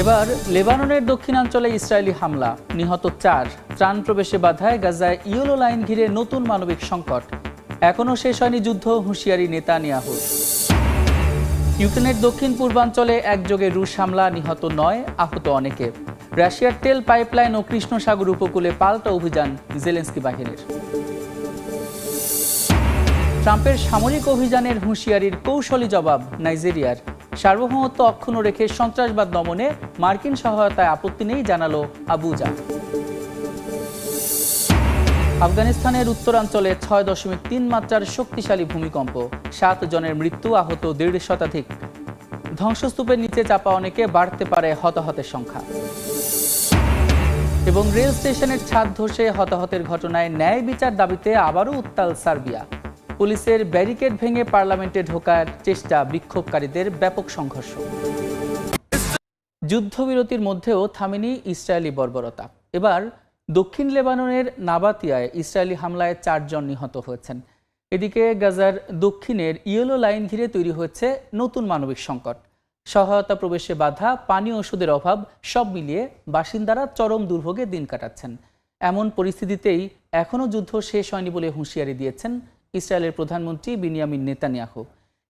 এবার লেবাননের দক্ষিণাঞ্চলে ইসরায়েলি হামলা, নিহত 4, ত্রাণ প্রবেশে বাধায় গাজায় ইয়েলো লাইন ঘিরে নতুন মানবিক সংকট। এখনও শেষ হয়নি যুদ্ধ, হুঁশিয়ারি নেতানিয়াহুর। ইউক্রেনের দক্ষিণ পূর্বাঞ্চলে একযোগে রুশ হামলা, নিহত 9, আহত অনেকে। রাশিয়ার তেল পাইপলাইন ও কৃষ্ণ সাগর উপকূলে পাল্টা অভিযান জেলেনস্কি বাহিনীর। ট্রাম্পের সামরিক অভিযানের হুঁশিয়ারির কৌশলী জবাব নাইজেরিয়ার। সার্বভৌমত্ব অক্ষুণ্ণ রেখে সন্ত্রাসবাদ দমনে মার্কিন সহায়তায় আপত্তি নেই, জানালো আবুজা। আফগানিস্তানের উত্তরাঞ্চলে 6.3 মাত্রার শক্তিশালী ভূমিকম্প, 7 জনের মৃত্যু, আহত 1.5 শতাধিক। ধ্বংসস্তূপের নিচে চাপা অনেকে, বাড়তে পারে হতাহতের সংখ্যা। এবং রেল স্টেশনের ছাদ ধসে হতাহতের ঘটনায় ন্যায় বিচার দাবিতে আবারও উত্তাল সার্বিয়া। পুলিশের ব্যারিকেড ভেঙে পার্লামেন্টে ঢোকার চেষ্টা, বিক্ষোভকারীদের ব্যাপক সংঘর্ষ। যুদ্ধবিরতির মধ্যেও থামেনি ইসরায়েলি বর্বরতা। এবার দক্ষিণ লেবাননের নাবাতিয়ায় ইসরায়েলি হামলায় 4 জন নিহত হয়েছেন। এদিকে গাজার দক্ষিণের ইয়েলো লাইন ঘিরে তৈরি হয়েছে নতুন মানবিক সংকট। সহায়তা প্রবেশে বাধা, পানি, ওষুধের অভাব, সব মিলিয়ে বাসিন্দারা চরম দুর্ভোগে দিন কাটাচ্ছেন। এমন পরিস্থিতিতেই এখনও যুদ্ধ শেষ হয়নি বলে হুঁশিয়ারি দিয়েছেন ইসরায়েলের প্রধানমন্ত্রী বিনিয়ামিন নেতানিয়াহু।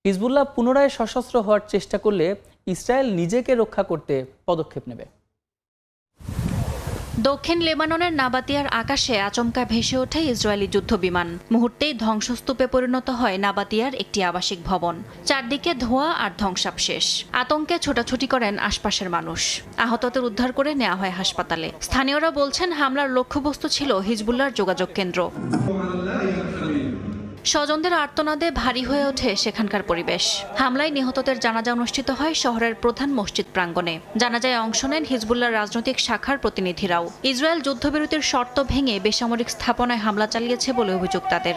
হিজবুল্লাহ পুনরায় সশস্ত্র হওয়ার চেষ্টা করলে ইসরায়েল নিজেকে রক্ষা করতে পদক্ষেপ নেবে। দক্ষিণ লেবাননের নাবাতিয়ার আকাশে আচমকা ভেসে ওঠে ইসরায়েলি যুদ্ধবিমান। মুহূর্তেই ধ্বংসস্তূপে পরিণত হয় নাবাতিয়ার একটি আবাসিক ভবন। চারদিকে ধোঁয়া আর ধ্বংসাবশেষ। আতঙ্কে ছোটাছুটি করেন আশপাশের মানুষ। আহতদের উদ্ধার করে নেওয়া হয় হাসপাতালে। স্থানীয়রা বলছেন, হামলার লক্ষ্যবস্তু ছিল হিজবুল্লাহর যোগাযোগ কেন্দ্র। স্বজনদের আর্তনাদে ভারী হয়ে ওঠে সেখানকার পরিবেশ। হামলায় নিহতদের জানাজা অনুষ্ঠিত হয় শহরের প্রধান মসজিদ প্রাঙ্গণে। জানাজায় অংশ নেন হিজবুল্লাহর রাজনৈতিক শাখার প্রতিনিধিরাও। ইসরায়েল যুদ্ধবিরতির শর্ত ভেঙে বেসামরিক স্থাপনায় হামলা চালিয়েছে বলে অভিযোগ তাদের।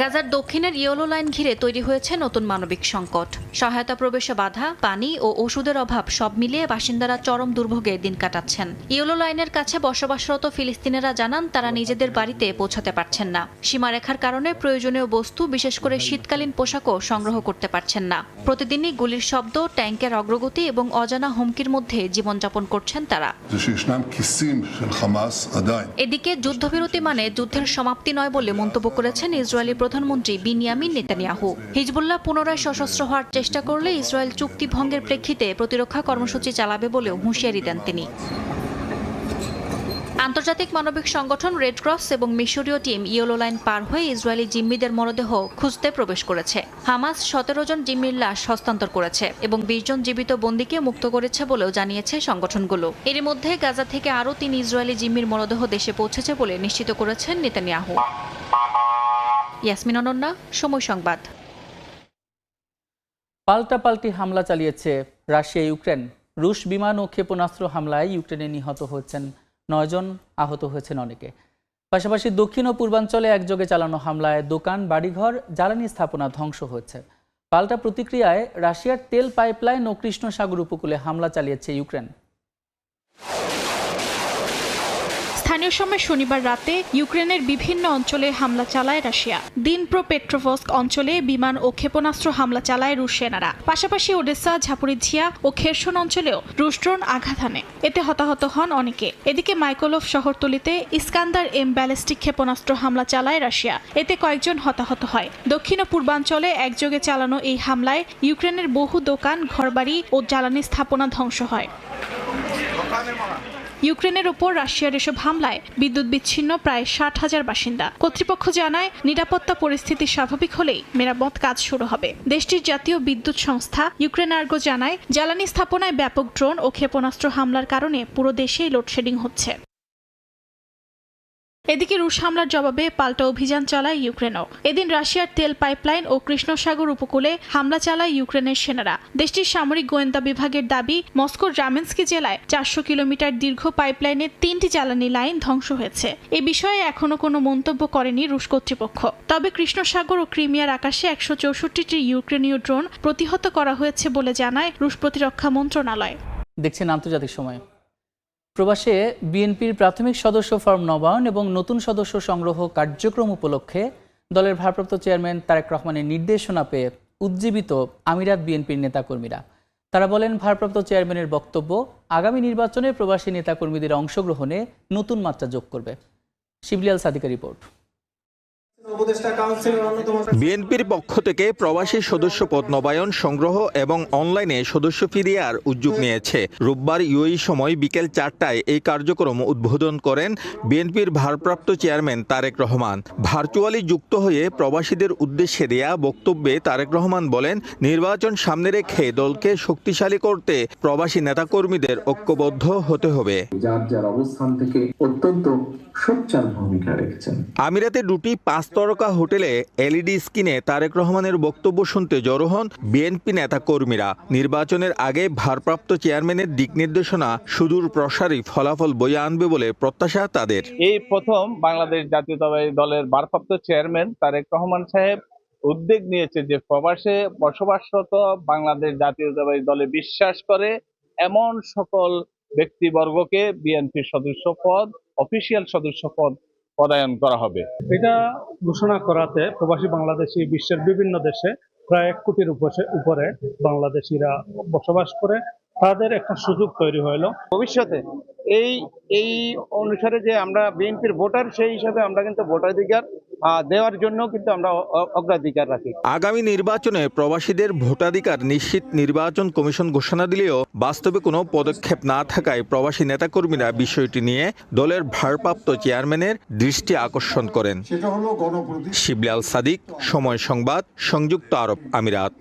গাজার দক্ষিণের ইয়েলো লাইন ঘিরে তৈরি হয়েছে নতুন মানবিক সংকট। সহায়তা প্রবেশে বাধা, পানি ও ওষুধের অভাব, সব মিলিয়ে বাসিন্দারা চরম দুর্ভোগে দিন কাটাচ্ছেন। ইয়েলো লাইনের কাছে বসবাসরত ফিলিস্তিনিরা জানান, তারা নিজেদের বাড়িতে পৌঁছাতে পারছেন না। সীমারেখার কারণে প্রয়োজনীয় বস্তু, বিশেষ করে শীতকালীন পোশাকও সংগ্রহ করতে পারছেন না। প্রতিদিনই গুলির শব্দ, ট্যাঙ্কের অগ্রগতি এবং অজানা হুমকির মধ্যে জীবনযাপন করছেন তারা। এদিকে যুদ্ধবিরতি মানে যুদ্ধের সমাপ্তি নয় বলে মন্তব্য করেছেন ইসরায়েলি প্রধানমন্ত্রী বিনিয়ামিন নেতানিয়াহু। হিজবুল্লাহ পুনরায় সশস্ত্র হওয়ার চেষ্টা করলে ইসরায়েল চুক্তি ভঙ্গের প্রেক্ষিতে প্রতিরক্ষা কর্মসূচি চালাবে বলেও হুঁশিয়ারি দেন তিনি। আন্তর্জাতিক মানবিক সংগঠন রেড ক্রস এবং মিশরীয় টিম ইয়েলো লাইন পার হয়ে ইসরায়েলি জিম্মিদের মরদেহ খুঁজতে প্রবেশ করেছে। হামাস 17 জন জিম্মির লাশ হস্তান্তর করেছে এবং 20 জন জীবিত বন্দীকে মুক্ত করেছে বলেও জানিয়েছে সংগঠনগুলো। এর মধ্যে গাজা থেকে আরও 3 ইসরায়েলি জিম্মির মরদেহ দেশে পৌঁছেছে বলে নিশ্চিত করেছেন নেতানিয়াহু। ইয়াসমিন অনন্যা, সময় সংবাদ। পাল্টাপাল্টি হামলা চালিয়েছে রাশিয়া ইউক্রেন। রুশ বিমান ও ক্ষেপণাস্ত্র হামলায় ইউক্রেনে নিহত হয়েছেন 9 জন, আহত হয়েছেন অনেকে। পাশাপাশি দক্ষিণ ও পূর্বাঞ্চলে একযোগে চালানো হামলায় দোকান, বাড়িঘর, জ্বালানি স্থাপনা ধ্বংস হয়েছে। পাল্টা প্রতিক্রিয়ায় রাশিয়ার তেল পাইপলাইন ও কৃষ্ণ সাগর উপকূলে হামলা চালিয়েছে ইউক্রেন। স্থানীয় সময় শনিবার রাতে ইউক্রেনের বিভিন্ন অঞ্চলে হামলা চালায় রাশিয়া। দিনপ্রো পেট্রোভস্ক অঞ্চলে বিমান ও ক্ষেপণাস্ত্র হামলা চালায় রুশ সেনারা। পাশাপাশি ওডেসা, ঝাপরিঝিয়া ও খেরসন অঞ্চলেও রুশ ড্রোন আঘাত হানে। এতে হতাহত হন অনেকে। এদিকে মাইকোলভ শহরতলিতে ইস্কান্দার এম ব্যালিস্টিক ক্ষেপণাস্ত্র হামলা চালায় রাশিয়া। এতে কয়েকজন হতাহত হয়। দক্ষিণ ও পূর্বাঞ্চলে একযোগে চালানো এই হামলায় ইউক্রেনের বহু দোকান, ঘরবাড়ি ও জ্বালানি স্থাপনা ধ্বংস হয়। ইউক্রেনের ওপর রাশিয়ার এসব হামলায় বিদ্যুৎ বিচ্ছিন্ন প্রায় 60,000 বাসিন্দা। কর্তৃপক্ষ জানায়, নিরাপত্তা পরিস্থিতি স্বাভাবিক হলেই মেরামত কাজ শুরু হবে। দেশটির জাতীয় বিদ্যুৎ সংস্থা ইউক্রেনার্গো জানায়, জ্বালানি স্থাপনায় ব্যাপক ড্রোন ও ক্ষেপণাস্ত্র হামলার কারণে পুরো দেশেই লোডশেডিং হচ্ছে। এদিকে রুশ হামলার জবাবে পাল্টা অভিযান চালায় ইউক্রেনও। এদিন রাশিয়ার তেল পাইপলাইন ও কৃষ্ণ সাগর উপকূলে হামলা চালায় ইউক্রেনের সেনারা। দেশটির সামরিক গোয়েন্দা বিভাগের দাবি, মস্কোর রামেন্সকি জেলায় 400 কিলোমিটার দীর্ঘ পাইপলাইনের 3টি জ্বালানি লাইন ধ্বংস হয়েছে। এ বিষয়ে এখনো কোনো মন্তব্য করেনি রুশ কর্তৃপক্ষ। তবে কৃষ্ণ সাগর ও ক্রিমিয়ার আকাশে 164টি ইউক্রেনীয় ড্রোন প্রতিহত করা হয়েছে বলে জানায় রুশ প্রতিরক্ষা মন্ত্রণালয়। দেখছেন আন্তর্জাতিক সময়। প্রবাসে বিএনপির প্রাথমিক সদস্য ফর্ম নবায়ন এবং নতুন সদস্য সংগ্রহ কার্যক্রম উপলক্ষে দলের ভারপ্রাপ্ত চেয়ারম্যান তারেক রহমানের নির্দেশনা পেয়ে উজ্জীবিত আমিরাত বিএনপির নেতাকর্মীরা। তারা বলেন, ভারপ্রাপ্ত চেয়ারম্যানের বক্তব্য আগামী নির্বাচনে প্রবাসী নেতাকর্মীদের অংশগ্রহণে নতুন মাত্রা যোগ করবে। শিবলি আল সাদিকের রিপোর্ট। বিএনপির পক্ষ থেকে প্রবাসী সদস্য পদ নবায়ন, সংগ্রহ এবং অনলাইনে সদস্য ফিরিয়ার উদ্যোগ নিয়েছে। রোববার ইউএই সময় বিকেল 4টায় এই কার্যক্রম উদ্বোধন করেন বিএনপির ভারপ্রাপ্ত চেয়ারম্যান তারেক রহমান। ভার্চুয়ালি যুক্ত হয়ে প্রবাসীদের উদ্দেশ্যে দেয়া বক্তব্যে তারেক রহমান বলেন, নির্বাচন সামনে রেখে দলকে শক্তিশালী করতে প্রবাসী নেতাকর্মীদের ঐক্যবদ্ধ হতে হবে। যার যার অবস্থান থেকে অত্যন্ত সোচ্চার ভূমিকা রেখেছেন। আমিরাতে দুটি 5 তারকা হোটেলে এলইডি স্ক্রিনে তারেক রহমানের বক্তব্য শুনতে জড়ো হন বিএনপি নেতা কর্মীরা। নির্বাচনের আগে ভারপ্রাপ্ত চেয়ারম্যানের দিক নির্দেশনা সুদূর প্রসারী ফলাফল বয়ে আনবে বলে প্রত্যাশা তাদের। এই প্রথম বাংলাদেশ জাতীয়তাবাদী দলের ভারপ্রাপ্ত চেয়ারম্যান তারেক রহমান সাহেব উদ্যোগ নিয়েছে যে প্রবাসে বসবাসরত বাংলাদেশ জাতীয়তাবাদী দলে বিশ্বাস করে এমন সকল ব্যক্তিবর্গকে বিএনপির সদস্য পদ, অফিসিয়াল সদস্য পদ প্রদান করা হবে। এটা ঘোষণা করাতে প্রবাসী বাংলাদেশি বিশ্বের বিভিন্ন দেশে প্রায় 1 কোটির উপরে বাংলাদেশিরা বসবাস করে, তাদের একটা সুযোগ তৈরি হলো। ভবিষ্যতে এই অনুসারে যে আমরা বিএনপির ভোটার, সেই হিসাবে আমরা কিন্তু ভোটাধিকার দেওয়ার জন্য কিন্তু আমরা অগ্রাধিকার রাখি। আগামী নির্বাচনে প্রবাসীদের ভোটাধিকার নিশ্চিত নির্বাচন কমিশন ঘোষণা দিলেও বাস্তবে কোনো পদক্ষেপ না থাকায় প্রবাসী নেতাকর্মীরা বিষয়টি নিয়ে দলের ভারপ্রাপ্ত চেয়ারম্যানের দৃষ্টি আকর্ষণ করেন। শিবলি আল সাদিক, সময় সংবাদ, সংযুক্ত আরব আমিরাত।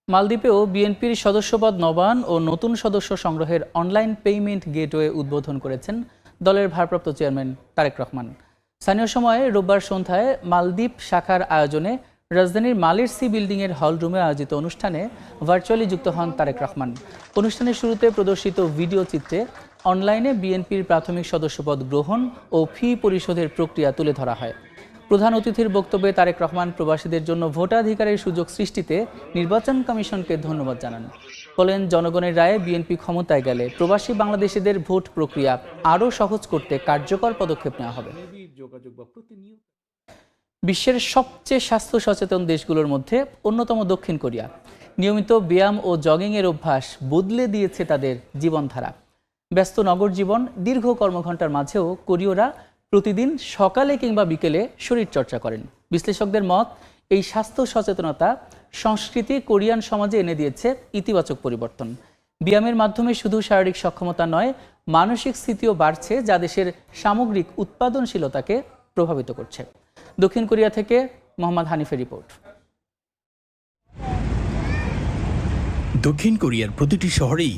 মালদ্বীপেও বিএনপির সদস্যপদ নবায়ন ও নতুন সদস্য সংগ্রহের অনলাইন পেমেন্ট গেটওয়ে উদ্বোধন করেছেন দলের ভারপ্রাপ্ত চেয়ারম্যান তারেক রহমান। স্থানীয় সময়ে রোববার সন্ধ্যায় মালদ্বীপ শাখার আয়োজনে রাজধানীর মালেরসি বিল্ডিংয়ের হল রুমে আয়োজিত অনুষ্ঠানে ভার্চুয়ালি যুক্ত হন তারেক রহমান। অনুষ্ঠানের শুরুতে প্রদর্শিত ভিডিও চিত্রে অনলাইনে বিএনপির প্রাথমিক সদস্যপদ গ্রহণ ও ফি পরিশোধের প্রক্রিয়া তুলে ধরা হয়। প্রধান অতিথির বক্তব্যে তারেক রহমান প্রবাসীদের জন্য ভোটাধিকারের সুযোগ সৃষ্টিতে নির্বাচন কমিশনকে ধন্যবাদ জানান। বলেন, জনগণের রায়ে বিএনপি ক্ষমতায় গেলে প্রবাসী বাংলাদেশিদের ভোট প্রক্রিয়া আরও সহজ করতে কার্যকর পদক্ষেপ নেওয়া হবে। বিশ্বের সবচেয়ে স্বাস্থ্য সচেতন দেশগুলোর মধ্যে অন্যতম দক্ষিণ কোরিয়া। নিয়মিত ব্যায়াম ও জগিংয়ের অভ্যাস বদলে দিয়েছে তাদের জীবনধারা। ব্যস্ত নগর জীবন, দীর্ঘ কর্মঘণ্টার মাঝেও কোরীয়রা প্রতিদিন সকালে কিংবা বিকেলে শরীরচর্চা করেন। বিশ্লেষকদের মত, এই স্বাস্থ্য সচেতনতা সংস্কৃতি কোরিয়ান সমাজে এনে দিয়েছে ইতিবাচক পরিবর্তন। ব্যায়ামের মাধ্যমে শুধু শারীরিক সক্ষমতা নয়, মানসিক স্থিতিও বাড়ছে, যা দেশের সামগ্রিক উৎপাদনশীলতাকে প্রভাবিত করছে। দক্ষিণ কোরিয়া থেকে মোহাম্মদ হানিফের রিপোর্ট। দক্ষিণ কোরিয়ার প্রতিটি শহরেই